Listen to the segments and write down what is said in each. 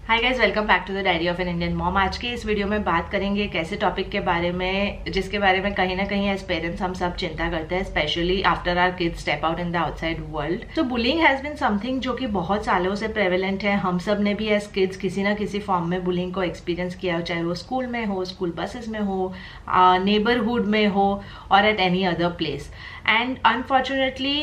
Hi guys, welcome back to the diary of an Indian mom. आज के इस video में बात करेंगे एक ऐसे टॉपिक के बारे में जिसके बारे में कहीं ना कहीं एज पेरेंट्स हम सब चिंता करते हैं, specially after our kids step out in the outside world. तो बुलिंग हैज बीन समथिंग जो कि बहुत सालों से प्रेवलेंट है। हम सब ने भी एज किड्स किसी ना किसी फॉर्म में बुलिंग को एक्सपीरियंस किया हो, चाहे वो स्कूल में हो, स्कूल बसेस में हो, नेबरहुड में हो और at any other place. And unfortunately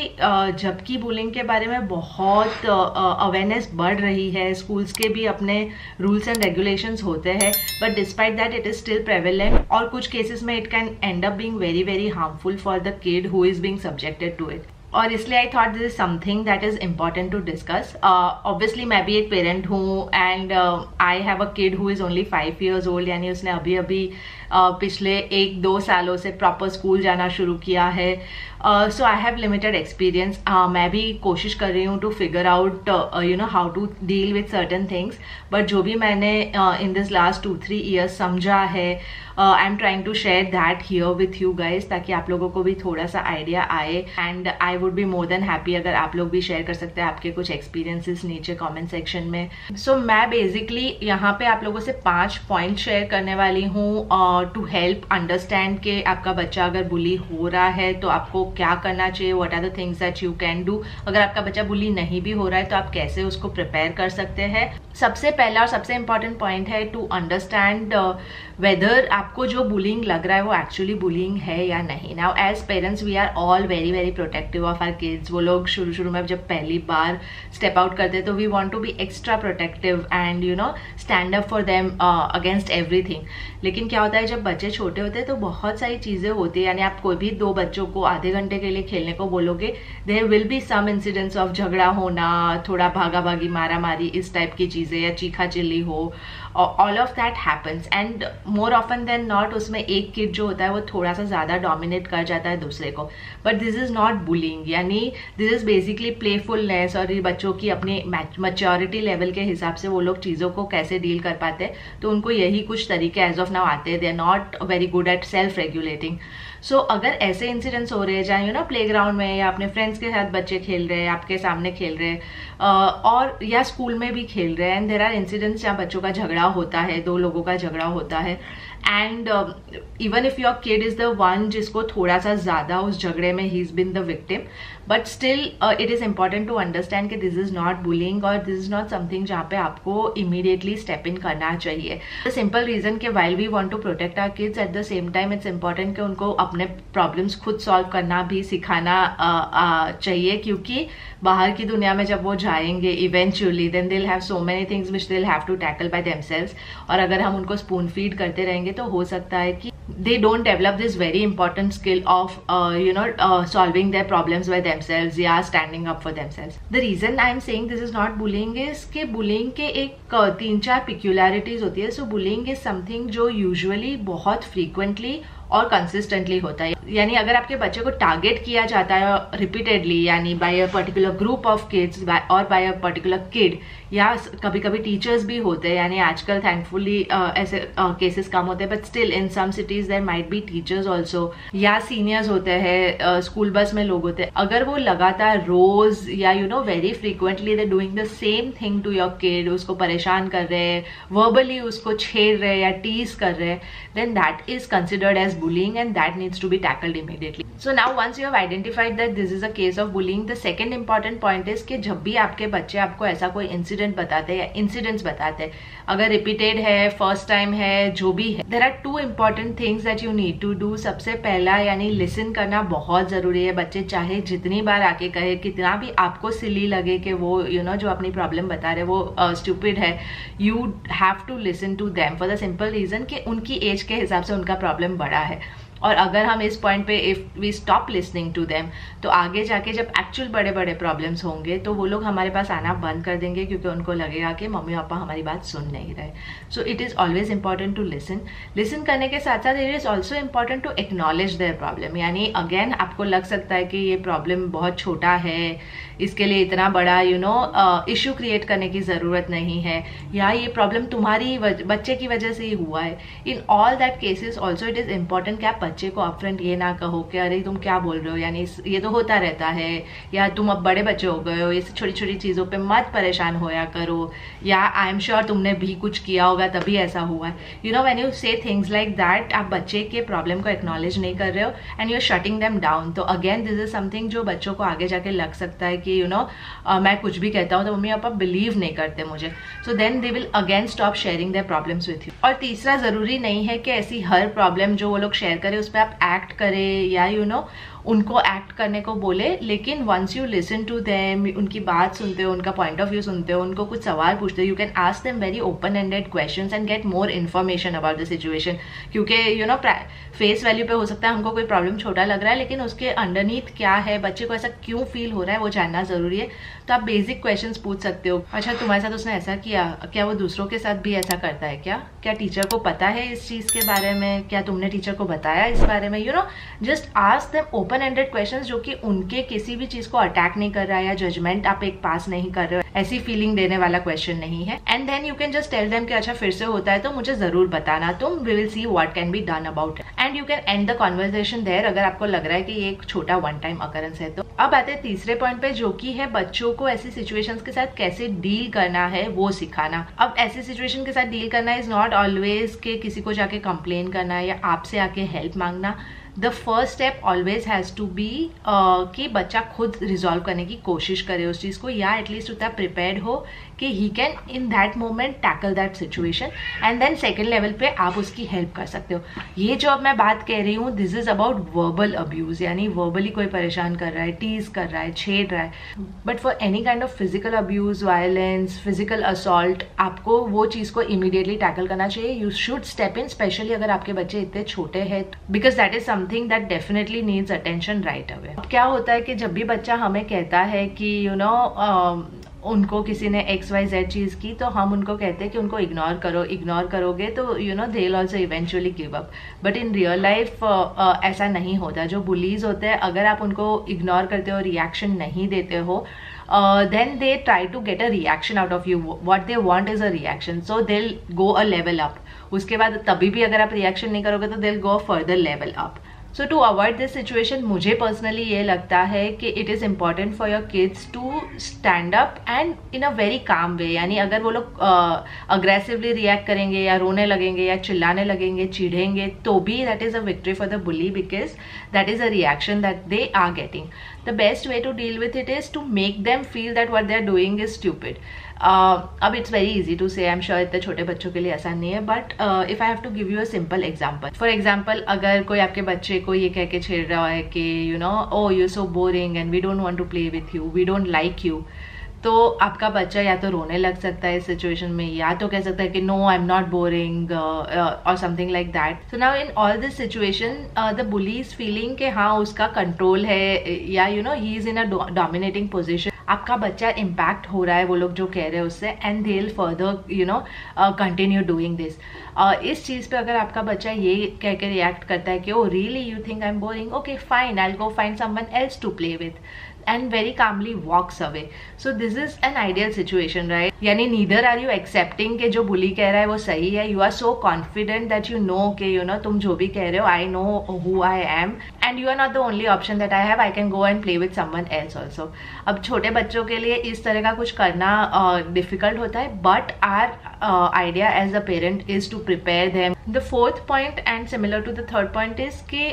जबकि बुलिंग के बारे में बहुत अवेयरनेस बढ़ रही है, स्कूल्स के भी अपने रूल्स एंड रेगुलेशंस होते हैं, but despite that it is still prevalent और कुछ केसेस में it can end up being very very harmful for the kid who is being subjected to it. और इसलिए I thought this is something that is important to discuss. Obviously मैं भी एक parent हूँ and I have a kid who is only 5 years old, यानी उसने अभी अभी पिछले 1-2 सालों से प्रॉपर स्कूल जाना शुरू किया है। So I have limited experience. मैं भी कोशिश कर रही हूँ to figure out how to deal with certain things, but जो भी मैंने इन दिस लास्ट 2-3 years समझा है, I am trying to share that here with you guys, ताकि आप लोगों को भी थोड़ा सा आइडिया आए। And I would be more than happy अगर आप लोग भी शेयर कर सकते हैं आपके कुछ एक्सपीरियंसेस नीचे कमेंट सेक्शन में। सो मैं बेसिकली यहाँ पे आप लोगों से 5 पॉइंट शेयर करने वाली हूँ टू हेल्प अंडरस्टैंड कि आपका बच्चा अगर बुली हो रहा है तो आपको क्या करना चाहिए, what are the things that you can do. अगर आपका बच्चा बुली नहीं भी हो रहा है तो आप कैसे उसको प्रिपेयर कर सकते हैं। सबसे पहला और सबसे इंपॉर्टेंट पॉइंट है टू अंडरस्टैंड वेदर आपको जो बुलिंग लग रहा है वो एक्चुअली बुलिंग है या नहीं। Now as parents we are all very very protective of our kids. वो लोग शुरू में जब पहली बार स्टेप आउट करते हैं तो we want to be extra protective and stand up for them against everything. लेकिन क्या होता है जब बच्चे छोटे होते हैं तो बहुत सारी चीजें होती है, यानी आप कोई भी 2 बच्चों को आधे घंटे के लिए खेलने को बोलोगे, there will be some incidents of झगड़ा होना, थोड़ा भागा भागी मारा मारी, इस टाइप की चीजें, या चीखा चिल्ली हो, all of that happens. And more often than not उसमें एक किड जो होता है वो थोड़ा सा ज्यादा डोमिनेट कर जाता है दूसरे को, but this is not bullying, यानी दिस इज बेसिकली प्लेफुलनेस। और ये बच्चों की अपनी मैच्योरिटी लेवल के हिसाब से वो लोग चीजों को कैसे डील कर पाते हैं, तो उनको यही कुछ तरीके एज ऑफ नाउ आते हैं। They are not very good at self regulating. So अगर ऐसे इंसिडेंट्स हो रहे हैं जहाँ प्लेग्राउंड में या अपने फ्रेंड्स के साथ बच्चे खेल रहे हैं, आपके सामने खेल रहे हैं और या स्कूल में भी खेल रहे हैं, एंड देयर आर इंसिडेंट्स जहाँ बच्चों का झगड़ा होता है, 2 लोगों का झगड़ा होता है, and even if your kid is the one जिसको थोड़ा सा ज्यादा उस झगड़े में ही is been the victim, but still it is important to understand कि दिस इज नॉट बुलिंग और दिस इज नॉट समथिंग जहाँ पे आपको इमीडिएटली स्टेप इन करना चाहिए। द सिंपल रीजन कि while we want to protect our kids, at the same time it's important कि उनको अपने प्रॉब्लम्स खुद सॉल्व करना भी सिखाना चाहिए, क्योंकि बाहर की दुनिया में जब वो जाएंगे eventually then they will have so many things which they will have to tackle by themselves. और अगर हम उनको स्पून फीड करते रहेंगे तो हो सकता है कि they don't develop this very important skill of solving their problems by themselves या standing up for themselves. The reason I am saying this is not bullying is कि bullying के एक 3-4 peculiarities होती है। So bullying is something जो usually बहुत frequently और consistently होता है, यानी अगर आपके बच्चे को टारगेट किया जाता है रिपीटेडली, यानी by a particular group of kids और बाय अ पर्टिकुलर किड, या कभी कभी टीचर्स भी होते हैं, यानी आजकल थैंकफुली ऐसे केसेस कम होते हैं, but still in some cities there might be teachers also, या सीनियर्स होते हैं, स्कूल बस में लोग होते हैं। अगर वो लगातार रोज या very frequently they doing the same thing to your kid, उसको परेशान कर रहे हैं, वर्बली उसको छेड़ रहे हैं या टीज कर रहे हैं, then that is considered as bullying and that needs to be tackled immediately. So now once you have identified that this is a case of bullying, the second important point is कि जब भी आपके बच्चे आपको ऐसा कोई incident बताते हैं या इंसिडेंट्स बताते हैं, अगर रिपीटेड है, फर्स्ट टाइम है, जो भी है, there are 2 important things that you need to do. सबसे पहला यानी लिसन करना बहुत जरूरी है। बच्चे चाहे जितनी बार आके कहे, कितना भी आपको सिली लगे कि वो जो अपनी प्रॉब्लम बता रहे वो स्टूपिड है, you have to listen to them for the simple reason कि उनकी एज के हिसाब से उनका प्रॉब्लम बड़ा है। और अगर हम इस पॉइंट पे if we stop listening to them, तो आगे जाके जब एक्चुअल बड़े बड़े प्रॉब्लम्स होंगे तो वो लोग हमारे पास आना बंद कर देंगे, क्योंकि उनको लगेगा कि मम्मी पापा हमारी बात सुन नहीं रहे। So it is always important to listen करने के साथ साथ it is also important to acknowledge their problem. यानी अगेन आपको लग सकता है कि ये प्रॉब्लम बहुत छोटा है, इसके लिए इतना बड़ा इश्यू क्रिएट करने की जरूरत नहीं है, या ये प्रॉब्लम तुम्हारी बच्चे की वजह से ही हुआ है। In all that cases also it is important कि आप बच्चे को अपफ्रंट ये ना कहो कि अरे तुम क्या बोल रहे हो, यानी ये तो होता रहता है, या तुम अब बड़े बच्चे हो गए हो, ये छोटी छोटी चीज़ों पे मत परेशान होया करो, या आई एम श्योर तुमने भी कुछ किया होगा तभी ऐसा हुआ है। यू नो व्हेन यू से थिंग्स लाइक दैट, आप बच्चे के प्रॉब्लम को एक्नॉलेज नहीं कर रहे हो and you are shutting them down. तो अगेन दिस इज समथिंग जो बच्चों को आगे जाके लग सकता है कि मैं कुछ भी कहता हूँ तो मम्मी पापा बिलीव नहीं करते मुझे, so then they will again stop sharing their problems with you. और तीसरा, जरूरी नहीं है कि ऐसी हर प्रॉब्लम जो वो लोग शेयर करें उस पर आप एक्ट करें या उनको एक्ट करने को बोले, लेकिन once you listen to them, उनकी बात सुनते हो, उनका पॉइंट ऑफ व्यू सुनते हो, उनको कुछ सवाल पूछते हो, you can ask them very open ended questions and get more information about the situation. क्योंकि फेस वैल्यू पे हो सकता है हमको कोई प्रॉब्लम छोटा लग रहा है, लेकिन उसके अंडरनीथ क्या है, बच्चे को ऐसा क्यों फील हो रहा है, वो जानना जरूरी है। तो आप बेसिक क्वेश्चंस पूछ सकते हो। अच्छा, तुम्हारे साथ उसने ऐसा किया, क्या वो दूसरों के साथ भी ऐसा करता है क्या टीचर को पता है इस चीज के बारे में, क्या तुमने टीचर को बताया इस बारे में। Just ask them open ended questions जो कि उनके किसी भी चीज को अटैक नहीं कर रहा है या जजमेंट आप एक पास नहीं कर रहे हो, ऐसी फीलिंग देने वाला क्वेश्चन नहीं है। And then you can just tell them कि अच्छा फिर से होता है तो मुझे जरूर बताना तुम, we will see what can be done about it, and you can end the conversation there अगर आपको लग रहा है कि ये एक छोटा वन टाइम अकरेंस है। तो अब आते हैं तीसरे पॉइंट पे, जो कि है बच्चों को ऐसी सिचुएशंस के साथ कैसे डील करना है वो सिखाना। अब ऐसी सिचुएशन के साथ डील करना इज नॉट ऑलवेज के किसी को जाके कंप्लेन करना या आपसे आके हेल्प मांगना। The first step always has to be कि बच्चा खुद रिजॉल्व करने की कोशिश करे उस चीज को, या एटलीस्ट उतना प्रिपेयर्ड हो कि he can in that moment tackle that situation, and then second level पे आप उसकी हेल्प कर सकते हो। ये जो अब मैं बात कह रही हूँ, this is about verbal abuse, यानी वर्बली कोई परेशान कर रहा है, टीज कर रहा है, छेड़ रहा है। But for any kind of physical abuse, violence, physical assault, आपको वो चीज को इमीडिएटली टैकल करना चाहिए। You should step in, specially अगर आपके बच्चे इतने छोटे हैं, because that is something that definitely needs attention right away. अब क्या होता है कि जब भी बच्चा हमें कहता है कि उनको किसी ने XYZ चीज की, तो हम उनको कहते हैं कि उनको इग्नोर करो, इग्नोर करोगे तो they will also eventually give up. But in real life ऐसा नहीं होता। जो बुलीज होते हैं, अगर आप उनको इग्नोर करते हो, रिएक्शन नहीं देते हो, then they try to get a reaction out of you. What they want is a reaction, so they'll go a level up. उसके बाद तभी भी अगर आप रिएक्शन नहीं करोगे तो they'll go a further level up. So to avoid this situation, मुझे पर्सनली ये लगता है कि it is important for your kids to stand up and in a very calm way. यानी अगर वो लोग अग्रेसिवली रिएक्ट करेंगे या रोने लगेंगे या चिल्लाने लगेंगे, चिढ़ेंगे, तो भी that is a victory for the bully, because that is a reaction that they are getting. The best way to deal with it is to make them feel that what they are doing is stupid. अब it's very easy to say, I am sure इतने छोटे बच्चों के लिए आसान नहीं है, but if I have to give you a simple example, for example अगर कोई आपके बच्चे को ये कह के छेड़ रहा है कि oh you so boring and we don't want to play with you, we don't like you, तो आपका बच्चा या तो रोने लग सकता है इस सिचुएशन में, या तो कह सकता है कि no I am not boring और something like that. So now in all this situation the bully is feeling कि हाँ उसका कंट्रोल है, या he is in a dominating position. आपका बच्चा इम्पैक्ट हो रहा है वो लोग जो कह रहे हैं उससे, and they will further continue doing this. इस चीज़ पे अगर आपका बच्चा ये कह के रिएक्ट करता है कि oh really you think I am boring, okay fine, I will go find someone else to play with, and very calmly walks away. So this is an ideal situation, right? यानी neither are you accepting कि जो bully कह रहा है वो सही है, you are so confident that you know कि तुम जो भी कह रहे हो, I know who I am and you are not the only option that I have, I can go and play with someone else also. अब छोटे बच्चों के लिए इस तरह का कुछ करना difficult होता है, but our idea as a parent is to prepare them. The fourth point and similar to the third point is कि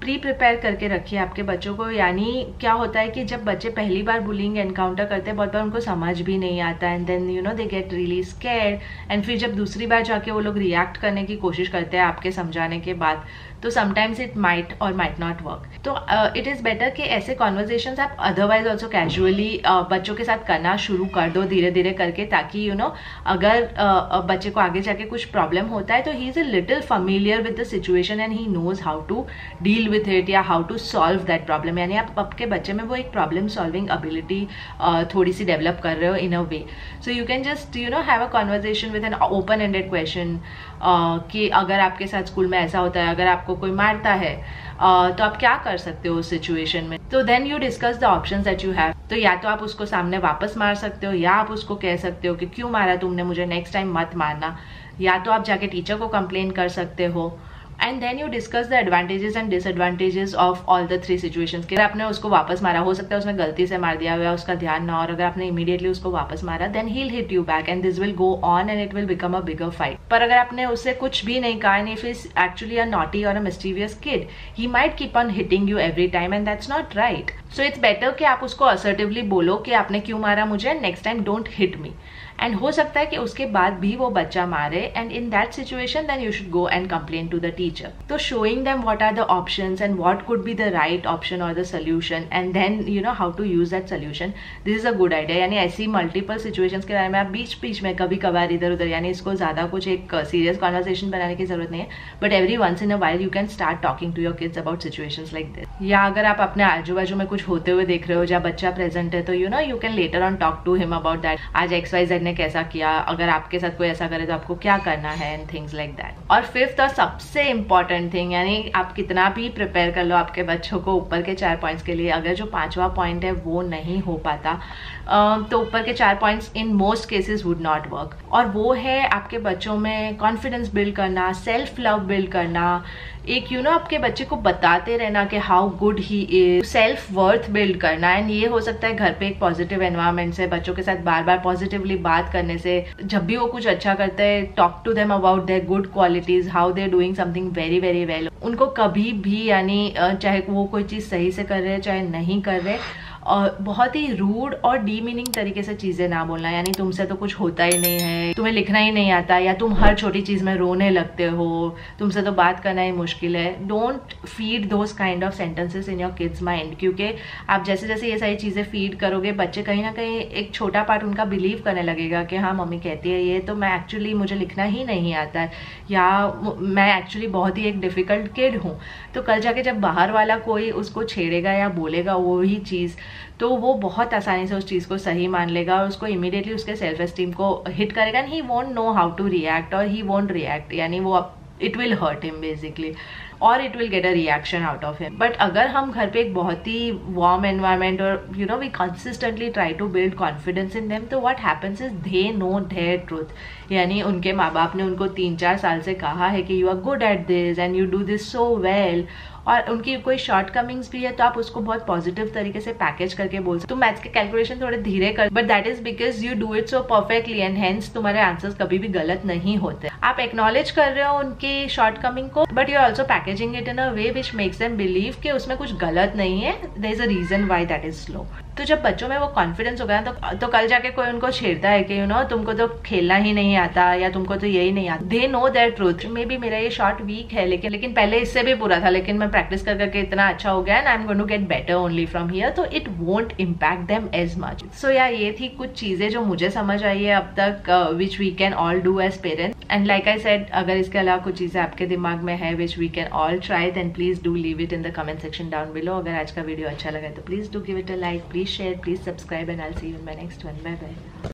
pre-prepare करके रखिए आपके बच्चों को। यानी क्या होता है कि जब बच्चे पहली बार बुलिंग एनकाउंटर करते हैं, बहुत बार उनको समझ भी नहीं आता, and then they get really scared, and फिर जब दूसरी बार जाके वो लोग रिएक्ट करने की कोशिश करते हैं आपके समझाने के बाद, तो समटाइम्स इट माइट और माइट नॉट वर्क। तो इट इज़ बेटर कि ऐसे कॉन्वर्जेशंस आप अदरवाइज ऑल्सो कैजुअली बच्चों के साथ करना शुरू कर दो धीरे धीरे करके, ताकि अगर बच्चे को आगे जाके कुछ प्रॉब्लम होता है तो he is a little familiar with the situation and he knows how to deal with it या how to solve that problem. यानी आप आपके बच्चे में वो एक प्रॉब्लम सॉल्विंग एबिलिटी थोड़ी सी डेवलप कर रहे हो in a way. So you can just have a conversation with an open ended question कि अगर आपके साथ स्कूल में ऐसा होता है, अगर आपको कोई मारता है तो आप क्या कर सकते हो उस सिचुएशन में। तो then you discuss the options that you have. तो या तो आप उसको सामने वापस मार सकते हो, या आप उसको कह सकते हो कि क्यों मारा तुमने मुझे, नेक्स्ट टाइम मत मारना, या तो आप जाके टीचर को कंप्लेन कर सकते हो, and then you discuss the advantages and disadvantages of all the 3 situations के। आपने उसको वापस मारा, हो सकता है उसने गलती से मार दिया हुआ, उसका ध्यान ना, और अगर आपने इमीडिएटली उसको वापस मारा then he will hit you back and this will go on and it will become a bigger fight. पर अगर आपने उससे कुछ भी नहीं कहा and if is actually a naughty or a mischievous kid, he might keep on hitting you every time and that's not right. So it's better कि आप उसको असर्टिवली बोलो कि आपने क्यों मारा मुझे, next time don't hit me. And हो सकता है कि उसके बाद भी वो बच्चा मारे and in that situation then you should go and complain to the teacher. तो showing them what are the options and what could be the right option or the solution and then you know how to use that solution, this is a good idea. यानी ऐसी multiple situations के बारे में आप बीच बीच में कभी कभार इधर उधर, यानी इसको ज्यादा कुछ एक सीरियस कॉन्वर्सेशन बनाने की जरूरत नहीं है, but every once in a while you can start talking to your kids about situations like this. या अगर आप अपने आजू बाजू में कुछ होते हुए देख रहे हो जहाँ बच्चा प्रेजेंट है, तो you know you can later on talk to him about that, आज XYZ ने कैसा किया, अगर आपके साथ कोई ऐसा करे तो आपको क्या करना है एंड थिंग्स लाइक दैट। और फिफ्थ और सबसे इंपॉर्टेंट थिंग, यानी आप कितना भी प्रिपेयर कर लो आपके बच्चों को ऊपर के 4 पॉइंट्स के लिए, अगर जो 5वां पॉइंट है वो नहीं हो पाता तो ऊपर के 4 points in most cases would not work. और वो है आपके बच्चों में कॉन्फिडेंस बिल्ड करना, सेल्फ लव बिल्ड करना, एक यू नो आपके बच्चे को बताते रहना कि how good he is, self worth build करना। एंड ये हो सकता है घर पे एक पॉजिटिव एनवायरनमेंट से, बच्चों के साथ बार बार पॉजिटिवली बात करने से, जब भी वो कुछ अच्छा करते हैं talk to them about their good qualities, how they are doing something very very well. उनको कभी भी यानी चाहे वो कोई चीज सही से कर रहे हैं चाहे नहीं कर रहे, और बहुत ही रूड और डीमीनिंग तरीके से चीजें ना बोलना, यानी तुमसे तो कुछ होता ही नहीं है, तुम्हें लिखना ही नहीं आता, या तुम हर छोटी चीज में रोने लगते हो, तुमसे तो बात करना ही मुश्किल है। Don't feed those kind of sentences in your kids mind, क्योंकि आप जैसे जैसे ये सारी चीजें फीड करोगे बच्चे कहीं ना कहीं एक छोटा पार्ट उनका बिलीव करने लगेगा कि हाँ मम्मी कहती है ये, तो मैं एक्चुअली मुझे लिखना ही नहीं आता है, या मैं एक्चुअली बहुत ही एक डिफिकल्ट किड हूँ। तो कल जाके जब बाहर वाला कोई उसको छेड़ेगा या बोलेगा वो ही चीज, तो वो बहुत आसानी से उस चीज को सही मान लेगा और उसको इमीडिएटली उसके सेल्फ एस्टीम को हिट करेगा and he won't know how to react, और ही वोंट रिएक्ट, यानी वो it will hurt him basically, और it will get a reaction out of him. But अगर हम घर पे एक बहुत ही वार्म एनवायरमेंट और you know we consistently try to build confidence in them, तो what happens is they know their truth. यानी उनके माँ बाप ने उनको 3-4 साल से कहा है कि you are good at this and you do this so well, और उनकी कोई शॉर्ट कमिंग्स भी है तो आप उसको बहुत पॉजिटिव तरीके से पैकेज करके बोल सकते हो। मैथ्स के कैलकुलेशन थोड़े धीरे कर, but that is because you do it so perfectly and hence तुम्हारे आंसर्स कभी भी गलत नहीं होते। आप एक्नॉलेज कर रहे हो उनकी शॉर्ट कमिंग को, but you are also packaging it in a way which makes them believe कि उसमें कुछ गलत नहीं है, there is a reason why that is slow. तो जब बच्चों में वो कॉन्फिडेंस होगा तो कल जाके कोई उनको छेड़ता है कि यू नो तुमको तो खेलना ही नहीं आता या तुमको तो यही नहीं आता, they know that truth. May be मेरा ये शॉर्ट वीक है लेकिन पहले इससे भी बुरा था, लेकिन मैं प्रैक्टिस कर करके इतना अच्छा हो गया and I am going to get better only from here, तो it won't impact them as much. So या ये थी कुछ चीजें जो मुझे समझ आई है अब तक, which we can all do as parents. And like I said, अगर इसके अलावा कुछ चीजें आपके दिमाग में है which we can all try, then please do leave it in the comment section down below. अगर आज का वीडियो अच्छा लगा तो please do give it a like, please share, please subscribe, and I'll see you in my next one. Bye bye.